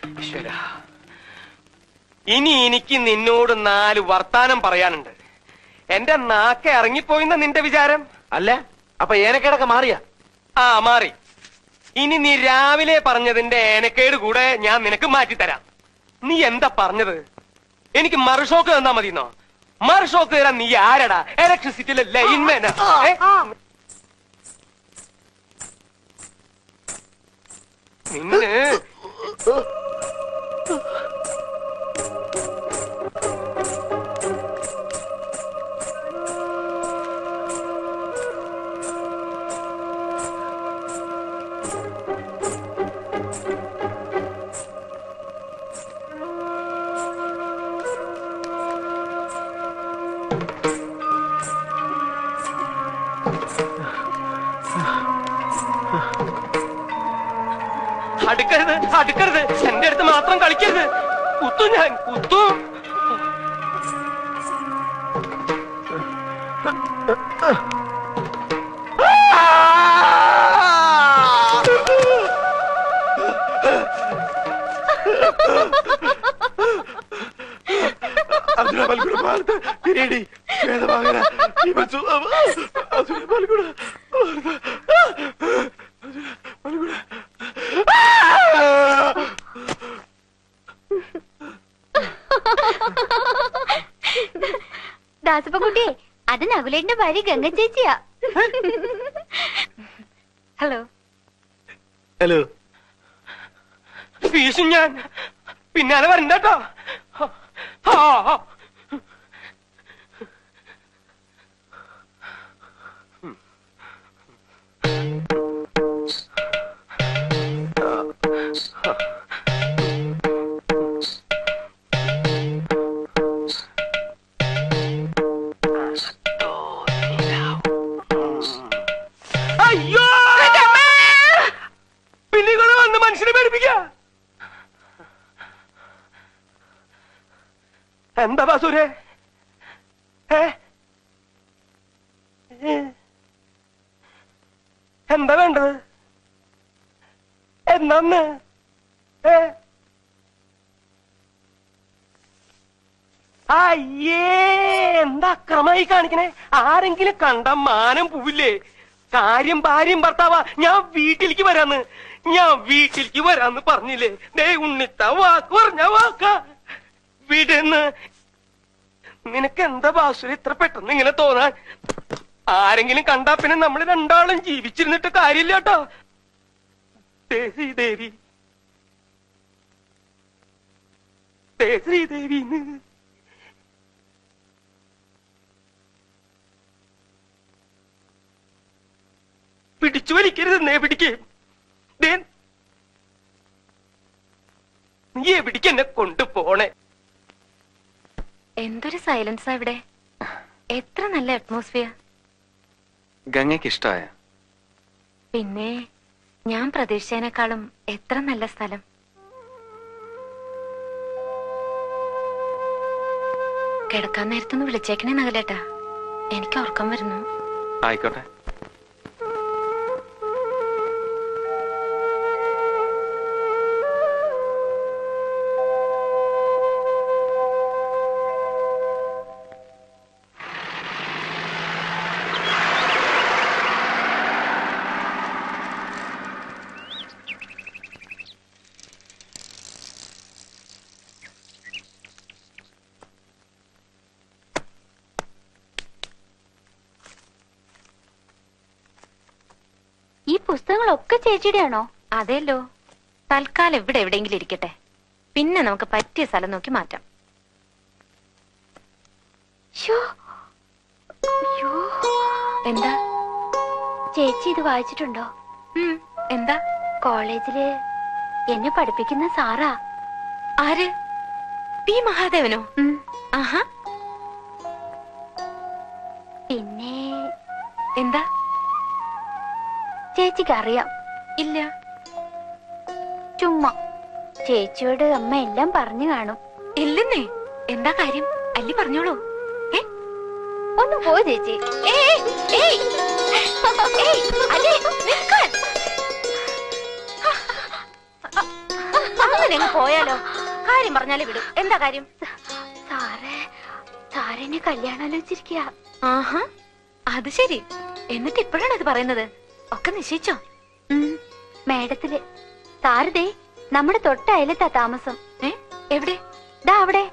ഈശ്വരാ, ഇനി എനിക്ക് നിന്നോട് 4 വർത്താനം പറയാനുണ്ട്. എന്റെ നാക്കെ ഇറങ്ങിപ്പോയിന്ന നിന്റെ വിചാരം? അല്ല, അപ്പൊ ഏനക്കേടൊക്കെ മാറിയ? ആ, മാറി. ഇനി നീ രാവിലെ പറഞ്ഞതിന്റെ ഏനക്കേട് കൂടെ ഞാൻ നിനക്ക് മാറ്റിത്തരാം. നീ എന്താ പറഞ്ഞത്? എനിക്ക് മറുഷോക്ക് തന്നാ മതിന്നോ? മറുഷോക്ക് തരാൻ നീ ആരടാ? ഇലക്ട്രിസിറ്റിയിലെ ലൈൻമാനാ? നിന്നെ അടുക്കരുത്, അടുക്കരുത്. എന്റെ അടുത്ത് മാത്രം കളിക്കരുത്. കുത്തു, ഞാൻ കുത്തു. ദാസപ്പൻകുട്ടിയെ, അത് നകുലേട്ടന്റെ ഭാര്യ ഗംഗ ചേച്ചിയാ. ഹലോ. ഹലോ. വീശും ഞാൻ. പിന്നാലെ വരണ്ടോ? അയ്യോ, പിന്നികള് വന്ന് മനുഷ്യനെ പേടിപ്പിക്ക. എന്താ ബാസൂരെ? എന്താ വേണ്ടത്? എന്താന്ന്? അയ്യേ, എന്താ അക്രമായി കാണിക്കണേ? ആരെങ്കിലും കണ്ട മാനം പോവില്ലേ? കാര്യം ഭാര്യയും ഭർത്താവാ. ഞാൻ വീട്ടിലേക്ക് വരാന്ന് പറഞ്ഞില്ലേ? ദേ ഉണ്ണിത്ത വാക്ക് പറഞ്ഞ വാക്ക. വിടുന്ന്. നിനക്ക് എന്താ ബാസുര ഇത്ര പെട്ടെന്ന് ഇങ്ങനെ തോന്നാൻ? ആരെങ്കിലും കണ്ടാ പിന്നെ നമ്മൾ രണ്ടാളും ജീവിച്ചിരുന്നിട്ട് കാര്യമില്ല കേട്ടോ. ശ്രീദേവി, ശ്രീദേവിന്ന് പിടിച്ചു വലിക്കരുതെന്നേ. പിടിക്കേ. നീ എവിടേക്ക് എന്നെ കൊണ്ടുപോണേ? എന്തൊരു സൈലൻസാ ഇവിടെ. എത്ര നല്ല അറ്റ്മോസ്ഫിയർ. ഗംഗയ്ക്ക് ഇഷ്ടമായ? പിന്നെ ഞാൻ പ്രതീക്ഷിച്ചതിനേക്കാളും എത്ര നല്ല സ്ഥലം. കിടക്കാൻ നേരത്തൊന്ന് വിളിച്ചേക്കണേ നഗലേട്ടാ, എനിക്ക് ഉറക്കം വരുന്നു. ആയിക്കോട്ടെ. ഈ പുസ്തകങ്ങളൊക്കെ ചേച്ചിയുടെ ആണോ? അതെല്ലോ. തൽക്കാലം ഇവിടെ എവിടെയെങ്കിലും ഇരിക്കട്ടെ, പിന്നെ നമുക്ക് പറ്റിയ സ്ഥലം നോക്കി മാറ്റാം. എന്താ ചേച്ചി ഇത് വായിച്ചിട്ടുണ്ടോ? എന്താ? കോളേജില് എന്നെ പഠിപ്പിക്കുന്ന സാറാ. ആര്? പി മഹാദേവനോ? ആഹാ. പിന്നെ എന്താ? ചേച്ചിക്ക് അറിയാം? ഇല്ല. ചുമ്മാ ചേച്ചിയോട് അമ്മ എല്ലാം പറഞ്ഞു കാണും. ഇല്ലെന്നേ. എന്താ കാര്യം? അല്ലി പറഞ്ഞോളൂ. ഒന്ന് പോ ചേച്ചി. അങ്ങനെ പോയാലോ? കാര്യം പറഞ്ഞാലേ വിടും. എന്താ കാര്യം? സാറിനെ കല്യാണാലോചിച്ചിരിക്കുക. ആഹാ, അത് ശരി. എന്നിട്ട് ഇപ്പോഴാണ് ഇത് പറയുന്നത്? ഒക്കെ നിശ്ചയിച്ചോ? മേഡത്തില് സാരതേ നമ്മുടെ തൊട്ട അയലത്താ താമസം. എവിടെ? ദാ അവിടെ.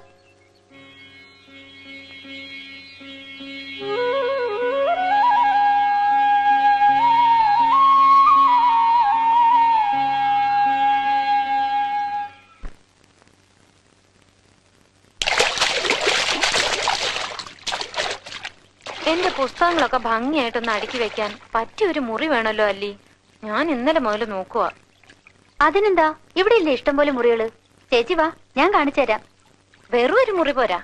എന്റെ പുസ്തകങ്ങളൊക്കെ ഭംഗിയായിട്ടൊന്ന് അടുക്കി വെക്കാൻ പറ്റിയൊരു മുറി വേണല്ലോ അല്ലി. ഞാൻ ഇന്നലെ മുതൽ നോക്കുക. അതിനെന്താ, ഇവിടെ ഇല്ലേ ഇഷ്ടം പോലെ മുറികള്. ചേച്ചി വാ, ഞാൻ കാണിച്ചു തരാം. വെറും ഒരു മുറി പോരാ,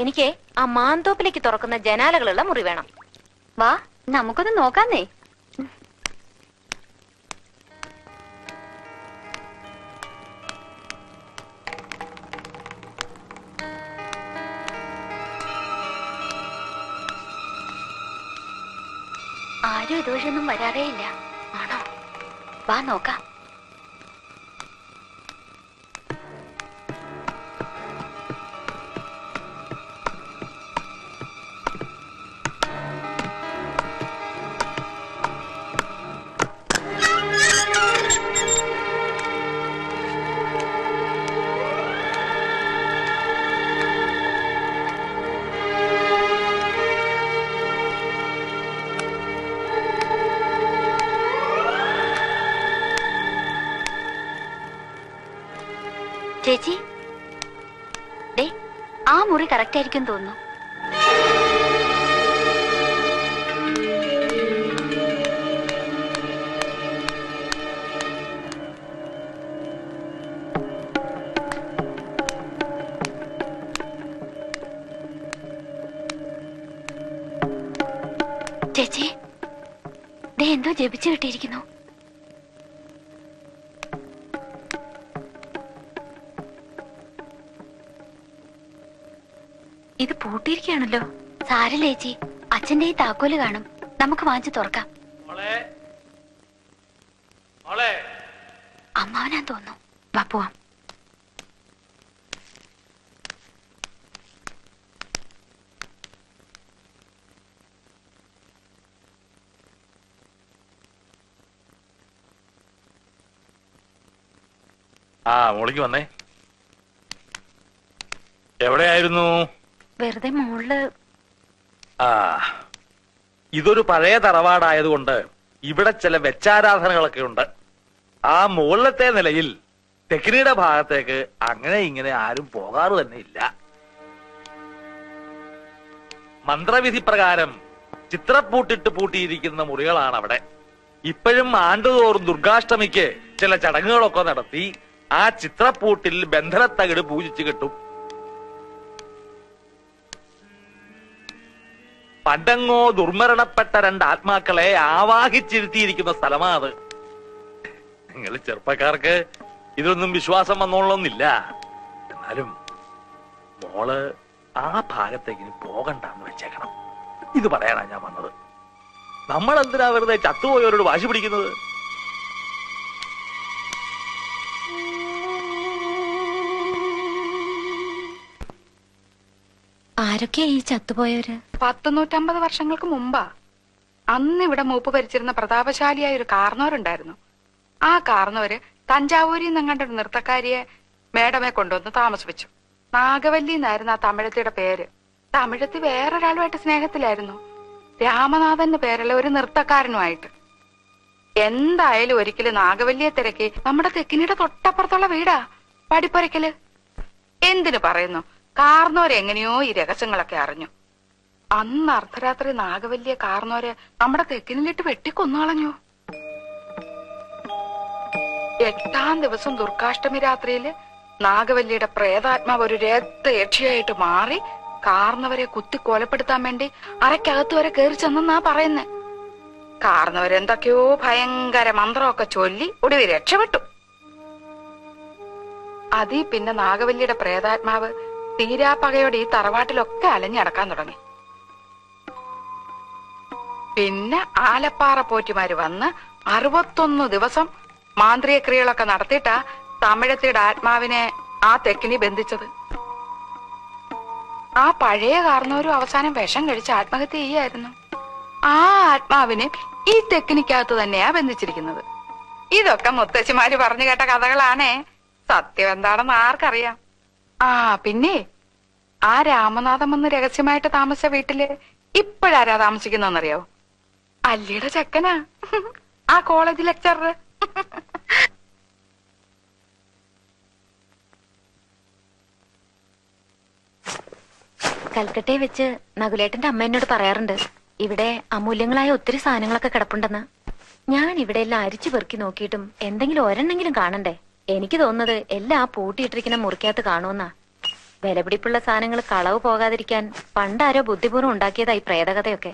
എനിക്ക് ആ മാന്തോപ്പിലേക്ക് തുറക്കുന്ന ജനാലകളുള്ള മുറി വേണം. വാ, നമുക്കൊന്ന് നോക്കാന്നേ. ആരും ഇതുവഴിയൊന്നും വരാറേ ഇല്ല. ആണോ? വാ നോക്കാം. ചേച്ചി, ദേ ആ മുറി കറക്റ്റ് ആയിരിക്കും തോന്നുന്നു. ചേച്ചി, ദേ എന്തോ ജപിച്ചു കിട്ടിയിരിക്കുന്നു. ഇത് പൂട്ടിയിരിക്കുകയാണല്ലോ. സാരല്ലേ ചേച്ചി, അച്ഛന്റെ ഈ താക്കോല് കാണും. നമുക്ക് വാങ്ങിച്ചു തുറക്കാം. അമ്മാവനാൻ തോന്നുന്നു. വാ പോവാം. മോളിക്ക് വന്നേ. എവിടെയായിരുന്നു? വെറുതെ മോള്. ഇതൊരു പഴയ തറവാടായതുകൊണ്ട് ഇവിടെ ചില വെച്ചാരാധനകളൊക്കെ ഉണ്ട്. ആ മുകളിലത്തെ നിലയിൽ തെക്കിനിയുടെ ഭാഗത്തേക്ക് അങ്ങനെ ഇങ്ങനെ ആരും പോകാറ് തന്നെ ഇല്ല. മന്ത്രവിധി പ്രകാരം ചിത്രപ്പൂട്ടിട്ട് പൂട്ടിയിരിക്കുന്ന മുറികളാണ് അവിടെ. ഇപ്പോഴും ആണ്ടുതോറും ദുർഗാഷ്ടമിക്ക് ചില ചടങ്ങുകളൊക്കെ നടത്തി ആ ചിത്രപ്പൂട്ടിൽ ബന്ധനത്തകിട് പൂജിച്ചു കിട്ടും. പണ്ടങ്ങോ ദുർമരണപ്പെട്ട 2 ആത്മാക്കളെ ആവാഹിച്ചിരുത്തിയിരിക്കുന്ന സ്ഥലമാണ്. നിങ്ങൾ ചെറുപ്പക്കാർക്ക് ഇതൊന്നും വിശ്വാസം വന്നോളന്നില്ല. എന്നാലും മോള് ആ ഭാഗത്തേക്ക് പോകണ്ടെന്ന് വെച്ചേക്കണം. ഇത് പറയാനാ ഞാൻ വന്നത്. നമ്മൾ എന്തിനാ വെറുതെ ചത്തുപോയവരോട് വാശി പിടിക്കുന്നത്? ആരൊക്കെയാ ഈ ചത്തുപോയവര്? 150 വർഷങ്ങൾക്ക് മുമ്പാ. അന്ന് ഇവിടെ മൂപ്പ് ഭരിച്ചിരുന്ന പ്രതാപശാലിയായ ഒരു കാർന്നവരുണ്ടായിരുന്നു. ആ കാർന്നവര് തഞ്ചാവൂരിൽ നിന്നങ്ങാണ്ടൊരു നൃത്തക്കാരിയെ മേഡമെ കൊണ്ടുവന്ന് താമസിപ്പിച്ചു. നാഗവല്ലി എന്നായിരുന്നു ആ തമിഴത്തിയുടെ പേര്. തമിഴത്തി വേറൊരാളുമായിട്ട് സ്നേഹത്തിലായിരുന്നു. രാമനാഥന്റെ പേരുള്ള ഒരു നൃത്തക്കാരനുമായിട്ട്. എന്തായാലും ഒരിക്കലും നാഗവല്ലിയെ തിരക്കി നമ്മുടെ തെക്കിനിയുടെ തൊട്ടപ്പുറത്തുള്ള വീടാ പടിപ്പുരയ്ക്കല്. എന്തിനു പറയുന്നു, കാർന്നോരെങ്ങനെയോ ഈ രഹസ്യങ്ങളൊക്കെ അറിഞ്ഞു. അന്ന് അർദ്ധരാത്രി നാഗവല്ലിയെ കാർന്നോരെ നമ്മുടെ തെക്കിനിലിട്ട് വെട്ടിക്കൊന്നുകളഞ്ഞു. 8ാം ദിവസം ദുർഗാഷ്ടമി രാത്രിയില് നാഗവല്ലിയുടെ പ്രേതാത്മാവ് ഒരു രക്തയക്ഷിയായിട്ട് മാറി കാർന്നവരെ കുത്തി കൊലപ്പെടുത്താൻ വേണ്ടി അരക്കകത്ത് വരെ കയറി ചെന്നാ പറയുന്നേ. കാർന്നവരെന്തൊക്കെയോ ഭയങ്കര മന്ത്രമൊക്കെ ചൊല്ലി ഒടുവിൽ രക്ഷപ്പെട്ടു. അതീ പിന്നെ നാഗവല്ലിയുടെ പ്രേതാത്മാവ് തീരാപ്പകയോടെ ഈ തറവാട്ടിലൊക്കെ അലഞ്ഞടക്കാൻ തുടങ്ങി. പിന്നെ ആലപ്പാറ പോറ്റിമാര് വന്ന് 61 ദിവസം മാന്ത്രിക ക്രിയകളൊക്കെ നടത്തിയിട്ടാ തമിഴത്തിയുടെ ആത്മാവിനെ ആ തെക്കിനി ബന്ധിച്ചത്. ആ പഴയ കാരണവരും അവസാനം വിഷം കഴിച്ച് ആത്മഹത്യ ചെയ്യായിരുന്നു. ആ ആത്മാവിനെ ഈ തെക്കിനിക്കകത്ത് തന്നെയാ ബന്ധിച്ചിരിക്കുന്നത്. ഇതൊക്കെ മുത്തശ്ശിമാര് പറഞ്ഞു കേട്ട കഥകളാണേ. സത്യം എന്താണെന്ന് ആർക്കറിയാം. ആ പിന്നെ ആ രാമനാഥം വന്ന് രഹസ്യമായിട്ട് താമസിച്ച വീട്ടില് ഇപ്പോഴാരാ താമസിക്കുന്നറിയോ? അല്ലിയുടെ ചെക്കനാ, ആ കോളേജ് ലെക്ചറർ. കൽക്കട്ടയെ വെച്ച് നകുലേട്ടന്റെ അമ്മ എന്നോട് പറയാറുണ്ട്, ഇവിടെ അമൂല്യങ്ങളായ ഒത്തിരി സാധനങ്ങളൊക്കെ കിടപ്പുണ്ടെന്ന്. ഞാൻ ഇവിടെ എല്ലാം അരിച്ചു പെറുക്കി നോക്കിയിട്ടും എന്തെങ്കിലും ഒരെണ്ണെങ്കിലും കാണണ്ടേ? എനിക്ക് തോന്നുന്നത് എല്ലാം ആ പൂട്ടിയിട്ടിരിക്കുന്ന മുറിക്കകത്ത് കാണുമെന്നാ. വിലപിടിപ്പുള്ള സാധനങ്ങൾ കളവ് പോകാതിരിക്കാൻ പണ്ടാരോ ബുദ്ധിപൂർവ്വം ഉണ്ടാക്കിയതായി പ്രേതകഥയൊക്കെ.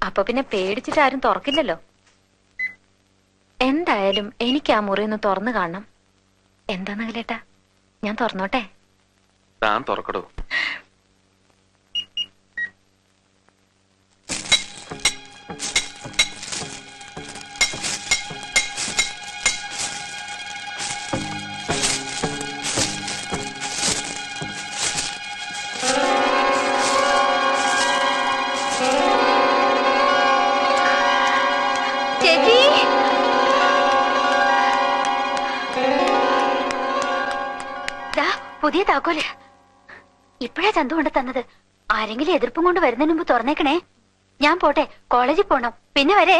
അപ്പൊ പിന്നെ പേടിച്ചിട്ട് ആരും തുറക്കില്ലല്ലോ. എന്തായാലും എനിക്ക് ആ മുറി ഒന്ന് തുറന്നു കാണണം. എന്താ നകുലേട്ടാ, ഞാൻ തുറന്നോട്ടെ? താൻ തുറക്കടോ. ചേച്ചി, പുതിയ താക്കോല് ഇപ്പഴാ ചന്തു കൊണ്ട് തന്നത്. ആരെങ്കിലും എതിർപ്പും കൊണ്ട് വരുന്നതിന് മുമ്പ് തുറന്നേക്കണേ. ഞാൻ പോട്ടെ, കോളേജിൽ പോണം. പിന്നെ വരെ.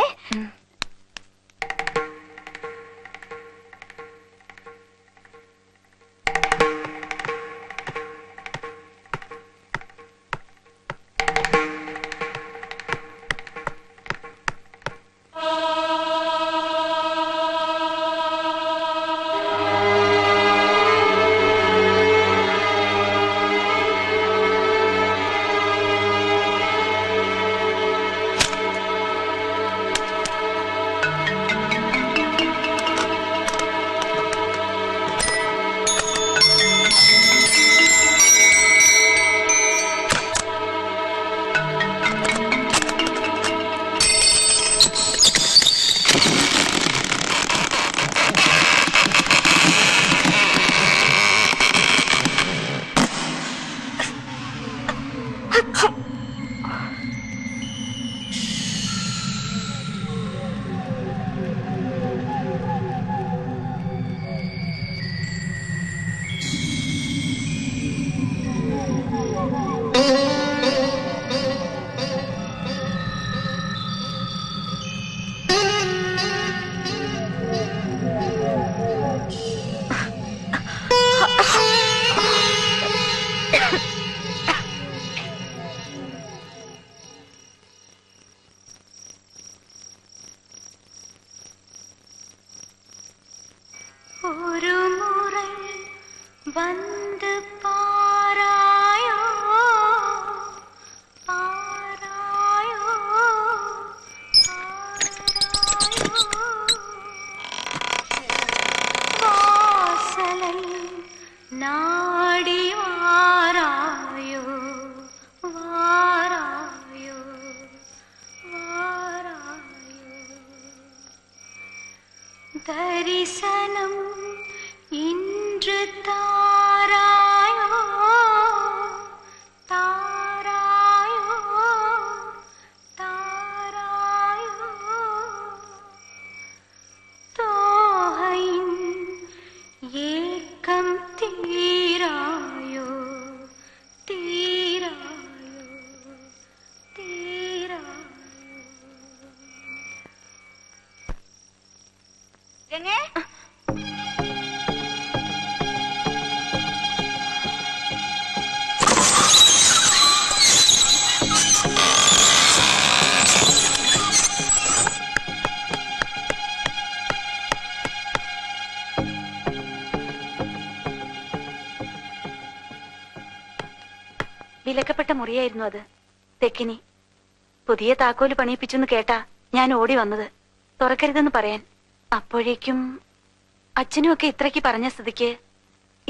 ഒരു മുறை വന്ന് പാരായോ പാരായോ വാസலை നാടി വാരായോ വാരായോ വാരായോ ദരിസനം ഇன்று താരായോ താരായോ താരായോ തോഹൈൻ ഏകം തീരായോ തീരായോ തീരായോ. ഗംഗേ, വിലക്കപ്പെട്ട മുറിയായിരുന്നു അത്. തെക്കിനി പുതിയ താക്കോല് പണിയിപ്പിച്ചെന്ന് കേട്ടാ ഞാൻ ഓടി വന്നത്, തുറക്കരുതെന്ന് പറയാൻ. അപ്പോഴേക്കും അച്ഛനും ഒക്കെ ഇത്രയ്ക്ക് പറഞ്ഞ സ്ഥിതിക്ക്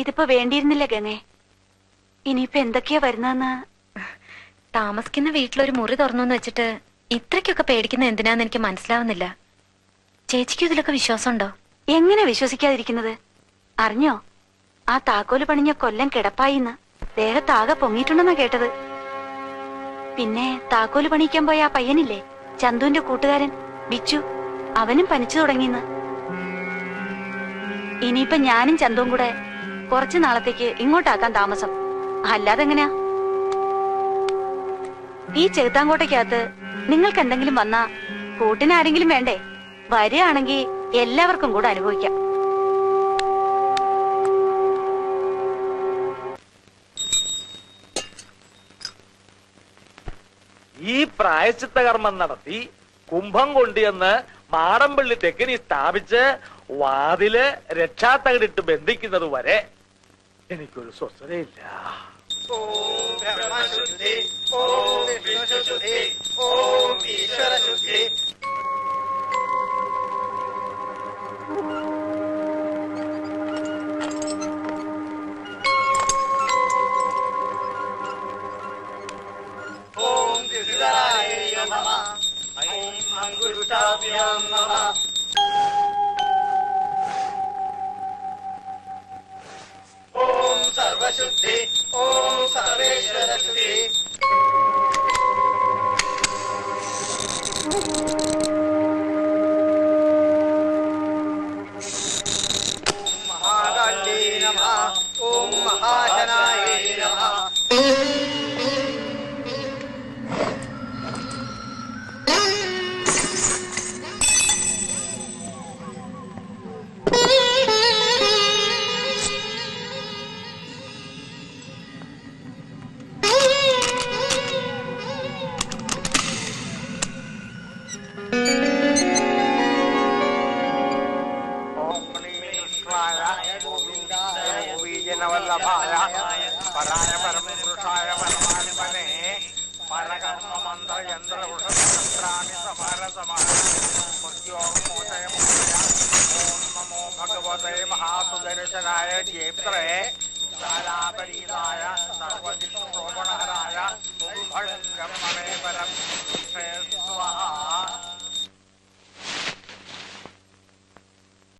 ഇതിപ്പോ വേണ്ടിയിരുന്നില്ല ഗംഗേ. ഇനിയിപ്പോ എന്തൊക്കെയാ വരുന്നതെന്ന്. താമസിക്കുന്ന വീട്ടിലൊരു മുറി തുറന്നു വെച്ചിട്ട് ഇത്രയ്ക്കൊക്കെ പേടിക്കുന്ന എന്തിനാന്ന് എനിക്ക് മനസ്സിലാവുന്നില്ല. ചേച്ചിക്കും ഇതിലൊക്കെ വിശ്വാസമുണ്ടോ? എങ്ങനെ വിശ്വസിക്കാതിരിക്കുന്നത്? അറിഞ്ഞോ, ആ താക്കോല് പണിഞ്ഞ കൊല്ലം കിടപ്പായിന്ന്. ദേഹത്താകെ പൊങ്ങിയിട്ടുണ്ടെന്നാ കേട്ടത്. പിന്നെ താക്കോല് പണിയിക്കാൻ പോയ ആ പയ്യനില്ലേ, ചന്തുവിന്റെ കൂട്ടുകാരൻ ബിച്ചു, അവനും പനിച്ചു തുടങ്ങിന്ന്. ഇനിയിപ്പൊ ഞാനും ചന്തുവും കൂടെ കുറച്ചു നാളത്തേക്ക് ഇങ്ങോട്ടാക്കാൻ താമസം. അല്ലാതെങ്ങനെയാ? ഈ ചെകുത്താങ്കോട്ടയ്ക്കകത്ത് നിങ്ങൾക്ക് എന്തെങ്കിലും വന്നാ കൂട്ടിനാരെങ്കിലും വേണ്ടേ? വരികയാണെങ്കിൽ എല്ലാവർക്കും കൂടെ അനുഭവിക്കാം. ഈ പ്രായശ്ചിത്ത കർമ്മം നടത്തി കുംഭം കൊണ്ടുവന്ന് മാടമ്പള്ളി തെക്കിനി സ്ഥാപിച്ച് വാതില് രക്ഷാത്തകടിട്ട് ബന്ധിക്കുന്നത് വരെ എനിക്കൊരു സ്വസ്ഥതയില്ല. ഓം ബ്രഹ്മശുദ്ധി, ഓം വിഷ്ണുശുദ്ധി, ഓം ഈശ്വരശുദ്ധി. ഓം ത്രിപുരായ നമഃ. ഐം അങ്കുരുഷ്ടാഭ്യാം നമഃ. ഓം സർവശുദ്ധി, ഓം സർവേശ്വരശുദ്ധി. മഹാകാല്യേ നമഃ. ഓം മഹാശനായ നമഃ. വല്ലഭായ പരായ പരമപുരുഷായ പരമാത്മനെ പരകർമ്മ മന്ത്ര യന്ത്ര വൃഷാണി ഓം നമോ ഭഗവതേ മഹാസുദർശനായ ജേത്രേ